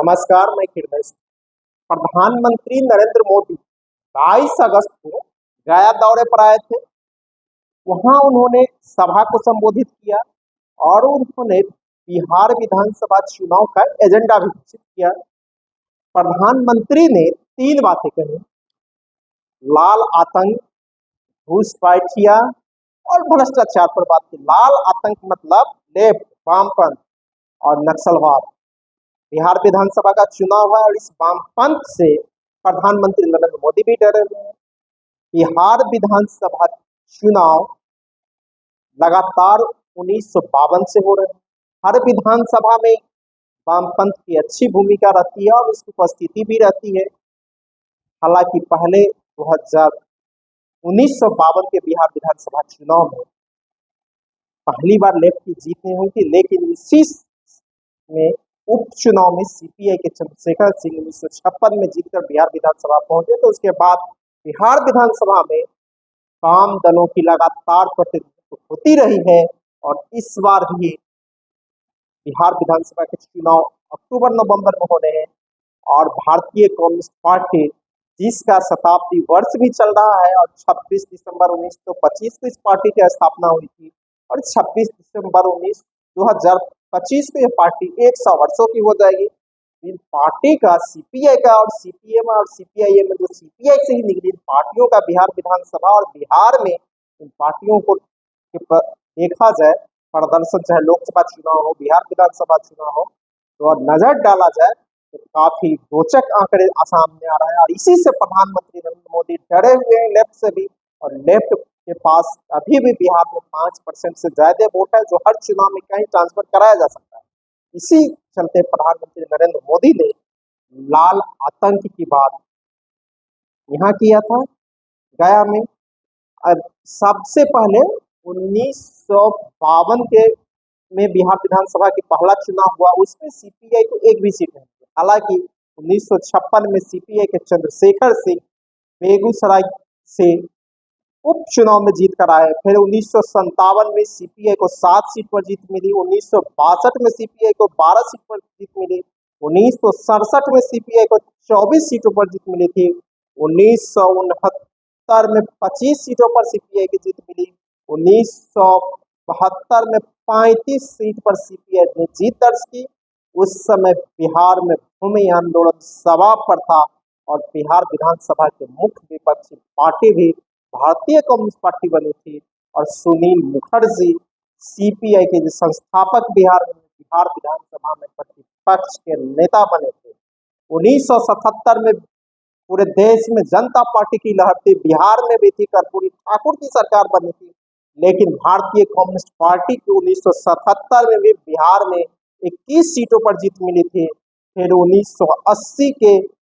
नमस्कार, मैं किरदेश। प्रधानमंत्री नरेंद्र मोदी 22 अगस्त को गया दौरे पर आए थे। वहां उन्होंने सभा को संबोधित किया और उन्होंने बिहार विधानसभा चुनाव का एजेंडा भी घोषित किया। प्रधानमंत्री ने 3 बातें कही: लाल आतंक, घूसपैठिया और भ्रष्टाचार पर बात की। लाल आतंक मतलब लेफ्ट, वामपंथ और नक्सलवाद। बिहार विधानसभा का चुनाव है और इस वामपंथ से प्रधानमंत्री नरेंद्र मोदी भी डरे हुए हैं। बिहार विधानसभा चुनाव लगातार 1952 से हो रहे हैं। हर विधानसभा में वामपंथ की अच्छी भूमिका रहती है और उसकी उपस्थिति भी रहती है। हालांकि पहले 1952 के बिहार विधानसभा चुनाव में पहली बार लेफ्ट की जीत नहीं हुई थी, लेकिन इसी में उपचुनाव में सीपीआई के चंद्रशेखर सिंह 1956 में जीतकर बिहार विधानसभा पहुंचे। तो उसके बाद बिहार विधानसभा में वाम दलों की लगातार प्रतिनिधित्व होती रही है और इस बार भी बिहार विधानसभा के चुनाव अक्टूबर-नवंबर में होने हैं और भारतीय कम्युनिस्ट पार्टी जिसका शताब्दी वर्ष भी चल रहा है और 26 दिसंबर 1925 को इस पार्टी की स्थापना हुई थी और 26 दिसंबर 2025 को यह पार्टी 100 वर्षों की हो जाएगी। इन पार्टी का सीपीआई का और सीपीएम और सीपीआईएम में जो सीपीआई से ही निकली इन पार्टियों का बिहार विधानसभा और बिहार में इन पार्टियों को देखा जाए प्रदर्शन, चाहे लोकसभा चुनाव हो, बिहार विधानसभा चुनाव हो, तो और नजर डाला जाए तो काफी रोचक आंकड़े सामने आ रहे हैं। और इसी से प्रधानमंत्री नरेंद्र मोदी डरे हुए हैं लेफ्ट से भी, और लेफ्ट के पास अभी भी बिहार में 5% से ज्यादा वोट है जो हर चुनाव में कहीं ट्रांसफर कराया जा सकता है। इसी चलते प्रधानमंत्री नरेंद्र मोदी ने लाल आतंक की बात यहाँ किया था गया में। सबसे पहले 1952 के में बिहार विधानसभा की पहला चुनाव हुआ, उसमें सीपीआई को एक भी सीट नहीं थी। हालांकि 1956 में सीपीआई के चंद्रशेखर सिंह बेगूसराय से उपचुनाव में जीत कर आए। फिर 1957 में सीपीआई को 7 सीट पर जीत मिली। 1962 में सीपीआई को 12 सीट पर जीत मिली। 1967 में सीपीआई को 24 सीटों पर जीत मिली थी। 1969 में 25 सीटों पर सीपीआई की जीत मिली। 1972 में 35 सीट पर सीपीआई ने जीत दर्ज की। उस समय बिहार में भूमि आंदोलन सभा पर था और बिहार विधानसभा के मुख्य विपक्षी पार्टी भी भारतीय कम्युनिस्ट पार्टी बनी थी और सुनील मुखर्जी सीपीआई के संस्थापक बिहार विधानसभा में प्रतिपक्ष के नेता बने थे। 1977 में पूरे देश में जनता पार्टी की लहर थी, बिहार में भी थी, कर्पूरी ठाकुर की सरकार बनी थी, लेकिन भारतीय कम्युनिस्ट पार्टी की 1977 में भी बिहार में 21 सीटों पर जीत मिली थी। फिर 1980 के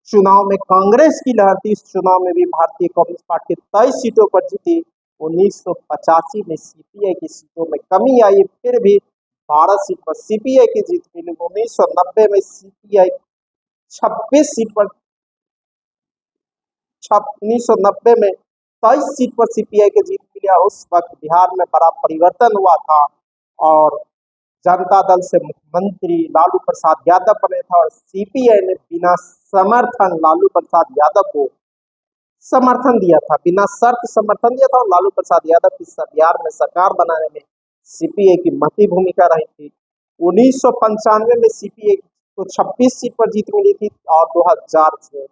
चुनाव में कांग्रेस की लहर थी, इस चुनाव में भी भारतीय कम्युनिस्ट पार्टी 23 सीटों पर जीती। 1985 में सीपीआई की सीटों में कमी आई, फिर भी 12 सीट पर सीपीआई की जीत मिली। 1990 में सीपीआई 26 सीट पर 1990 में 23 सीट पर सीपीआई की जीत मिली। उस वक्त बिहार में बड़ा परिवर्तन हुआ था और जनता दल से मुख्यमंत्री लालू प्रसाद यादव बने था और सीपीआई ने बिना समर्थन लालू प्रसाद यादव को समर्थन दिया था, बिना शर्त समर्थन दिया था और लालू प्रसाद यादव की बिहार में सरकार बनाने में सीपीआई की महती भूमिका रही थी। 1995 में सीपीआई को 26 सीट पर जीत मिली थी और 2000 से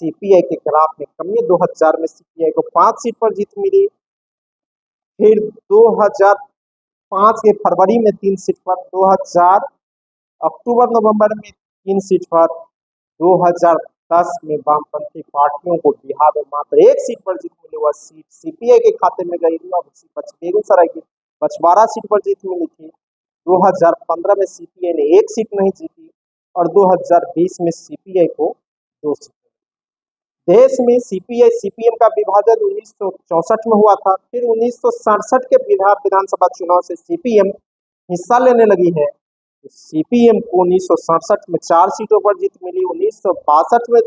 सीपीआई के ग्राफ में कमी है। 2000 में सीपीआई को 5 सीट पर जीत मिली। फिर 2005 के फरवरी में 3 सीट पर, 2000 अक्टूबर-नवंबर में 3 सीट पर, 2010 में वामपंथी पार्टियों को बिहार में मात्र 1 सीट पर जीत मिली। वह सीट सीपीआई के खाते में गई थी और उसी बेगूसराय की बछवाड़ा सीट पर जीत मिली थी। 2015 में सीपीआई ने 1 सीट नहीं जीती और 2020 में सीपीआई को 2 सीट। देश में सीपीआई सीपीएम का विभाजन 1964 में हुआ था। फिर 1967 के बिहार विधानसभा चुनाव से सीपीएम हिस्सा लेने लगी है। सीपीएम को 1967 में 4 सीटों पर जीत मिली। 1962 में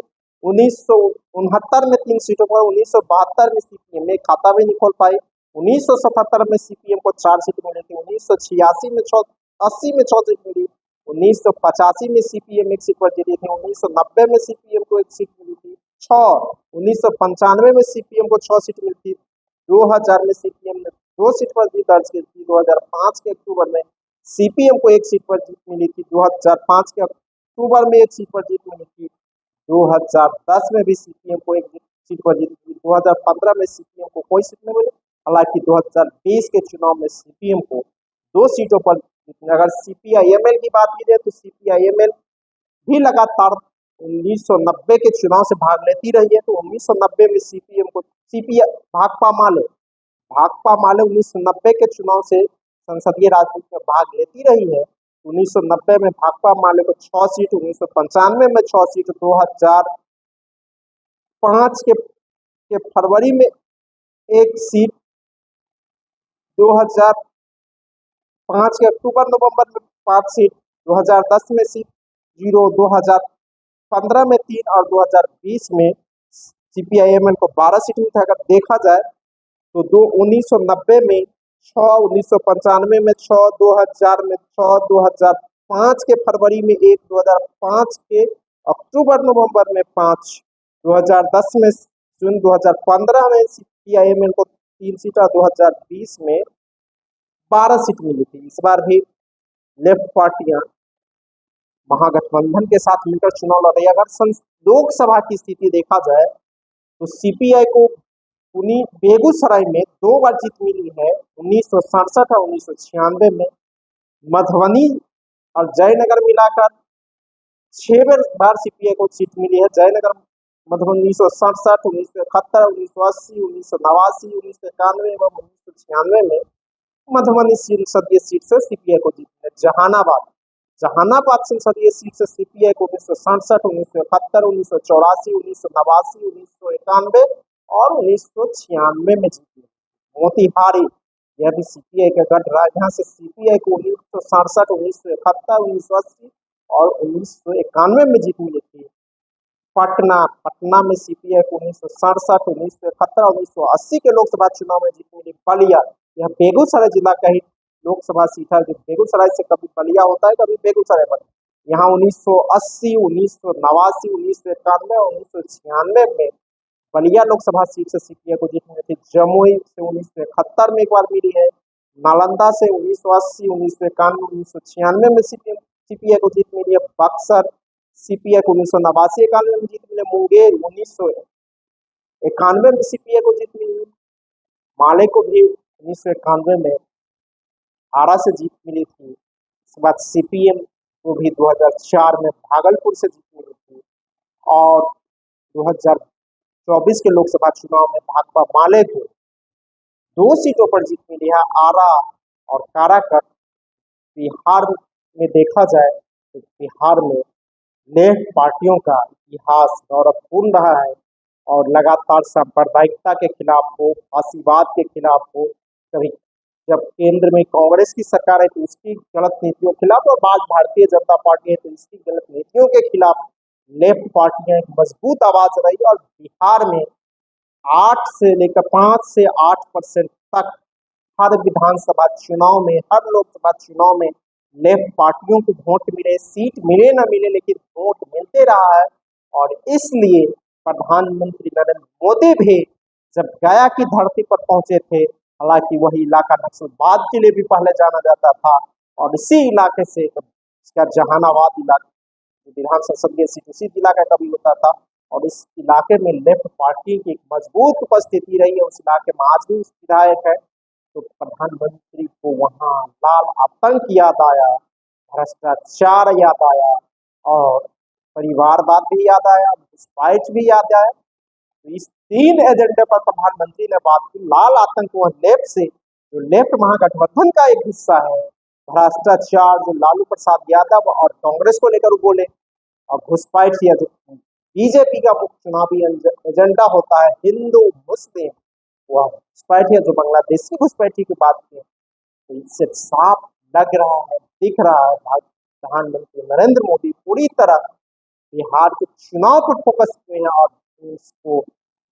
1969 में 3 सीटों पर, 1972 में सीपीएम में खाता भी नहीं खोल पाई। 1977 में सीपीएम को 4 सीट मिली थी। 1986 में 80 में 6 सीट मिली। 1985 में सीपीएम एक सीट पर जीती थी, 1990 में सीपीएम को एक सीट मिली थी, 1995 में सीपीएम को 6 सीट मिली थी, 2000 में सीपीएम ने 2 सीट पर जीत दर्ज की थी, 2005 के अक्टूबर में सीपीएम को एक सीट पर जीत मिली थी, 2005 के अक्टूबर में एक सीट पर जीत मिली थी, 2010 में भी सीपीएम को एक सीट पर जीत मिली, 2015 में सीपीएम को कोई सीट नहीं मिली। हालांकि 2020 के चुनाव में सीपीएम को 2 सीटों पर जीतने। अगर सीपीआईएमएल की बात की जाए तो सीपीआईएमएल भी लगातार 1990 के चुनाव से भाग लेती रही है। तो 1990 में सीपीएम को भाकपा माले 1990 के चुनाव से संसदीय राजनीति में भाग लेती रही है। 1990 में भाकपा माले को 6 सीट, 1995 में 6 सीट, 2005 के फरवरी में एक सीट, 2005 के अक्टूबर नवंबर में 5 सीट, 2010 में सीट 0, 2015 में 3 और 2020 में सीपीआईएमएल को 12 सीट मिली। अगर देखा जाए तो 1990 में 6, 1995 में 6, 2000 में 6, 2005 के फरवरी में 1, 2005 के अक्टूबर नवंबर में 5, 2010 में 0, 2015 में सीपीआईएमएल को 3 सीट और 2020 में 12 सीट मिली थी। इस बार भी लेफ्ट पार्टियां महागठबंधन के साथ मिलकर चुनाव लड़ रही है। अगर लोकसभा की स्थिति देखा जाए तो सीपीआई को बेगूसराय में 2 बार जीत मिली है, 1967 और 1996 में। मधुबनी और जयनगर मिलाकर 6 बार सीपीआई को सीट मिली है। जयनगर मधुबनी 1967, 1971, 1980, 1989, 1991 एवं 1996 में मधुबनी संसदीय सीट से सीपीआई को जीती है। जहानाबाद संसदीय सीट से सीपीआई को 1967, 1971, 1984, 1989, 1991 और 1996 में जीती है। मोतिहारी यह भी सीपीआई का गढ़ रहा है, यहाँ से सीपीआई को 1967, 1971, 1980 और 1991 में जीत मिली थी। पटना में सीपीआई को 1967, 1971 और 1980 के लोकसभा चुनाव में जीत मिली। बलिया, यह बेगूसराय जिला का ही लोकसभा सीट है, जो बेगूसराय से कभी बलिया होता है कभी बेगूसराय पर। यहाँ 1980, 1989, 1991 और 1996 में बलिया लोकसभा सीट से सीपीआई को जीत मिली थी। जमुई से 1971 में एक बार मिली है। नालंदा से 1980, 1991, 1996 में सीपीआई को जीत मिली है। बक्सर सीपीआई को 1989, 91 में जीत मिली। मुंगेर 1991 में सीपीआई को जीत मिली। माले को भी 1991 में आरा से जीत मिली थी। इसके बाद सीपीएम को भी 2004 में भागलपुर से जीत मिली थी और 2024 के लोकसभा चुनाव में भाकपा माले को 2 सीटों पर जीत मिली है, आरा और काराकट। बिहार में देखा जाए तो बिहार में लेफ्ट पार्टियों का इतिहास गौरवपूर्ण रहा है और लगातार सांप्रदायिकता के खिलाफ हो, फासीवाद के खिलाफ हो, कभी जब केंद्र में कांग्रेस की सरकार है तो उसकी गलत नीतियों के खिलाफ, और बाद भारतीय जनता पार्टी है तो इसकी गलत नीतियों के खिलाफ लेफ्ट पार्टियां एक मजबूत आवाज रही। और बिहार में 5 से 8% तक हर विधानसभा चुनाव में, हर लोकसभा चुनाव में लेफ्ट पार्टियों को वोट मिले, सीट मिले न मिले लेकिन वोट मिलते रहा है। और इसलिए प्रधानमंत्री नरेंद्र मोदी भी जब गया की धरती पर पहुंचे थे, हालांकि वही इलाका नक्सलवाद के लिए भी पहले जाना जाता था, और इसी इलाके से इसका जहानाबाद इलाका विधान संसदीय सीट उसी जिला का कभी होता था, और इस इलाके में लेफ्ट पार्टी की एक मजबूत उपस्थिति रही है। उस इलाके में आज भी विधायक है। तो प्रधानमंत्री को वहाँ लाल आतंक याद आया, भ्रष्टाचार याद आया और परिवारवाद भी याद आया, घुसपैठ भी याद आया। तो इस 3 एजेंडे पर प्रधानमंत्री ने बात की। लाल आतंक वह लेफ्ट से, जो लेफ्ट महागठबंधन का एक हिस्सा है, भ्रष्टाचार जो लालू प्रसाद यादव और कांग्रेस को लेकर बोले, और घुसपैठ किया जो बीजेपी का मुख्य चुनावी एजेंडा होता है हिंदू मुस्लिम, वह घुसपैठिया जो बांग्लादेश की घुसपैठी की बात की। तो इससे साफ लग रहा है, दिख रहा है प्रधानमंत्री नरेंद्र मोदी पूरी तरह बिहार के चुनाव पर फोकस हुए हैं और उसको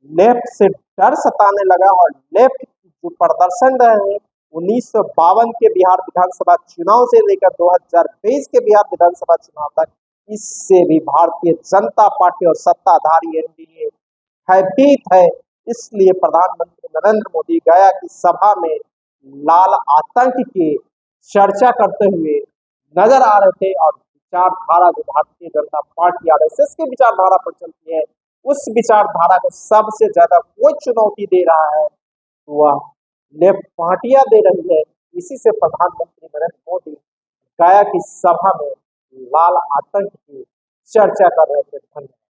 लेफ्ट से डर सताने लगा, और लेफ्ट जो प्रदर्शन रहे हैं 1952 के बिहार विधानसभा चुनाव से लेकर 2023 के बिहार विधानसभा चुनाव तक इससे भी भारतीय जनता पार्टी और सत्ताधारी एनडीए भयभीत है। इसलिए प्रधानमंत्री नरेंद्र मोदी गया की सभा में लाल आतंक की चर्चा करते हुए नजर आ रहे थे और विचारधारा जो भारतीय जनता पार्टी आरएसएस की विचारधारा पर चलती है, उस विचारधारा को सबसे ज्यादा कोई चुनौती दे रहा है तो वह लेफ्ट पार्टियां दे रही है। इसी से प्रधानमंत्री नरेंद्र मोदी गया की सभा में लाल आतंक की चर्चा कर रहे थे। धन्यवाद।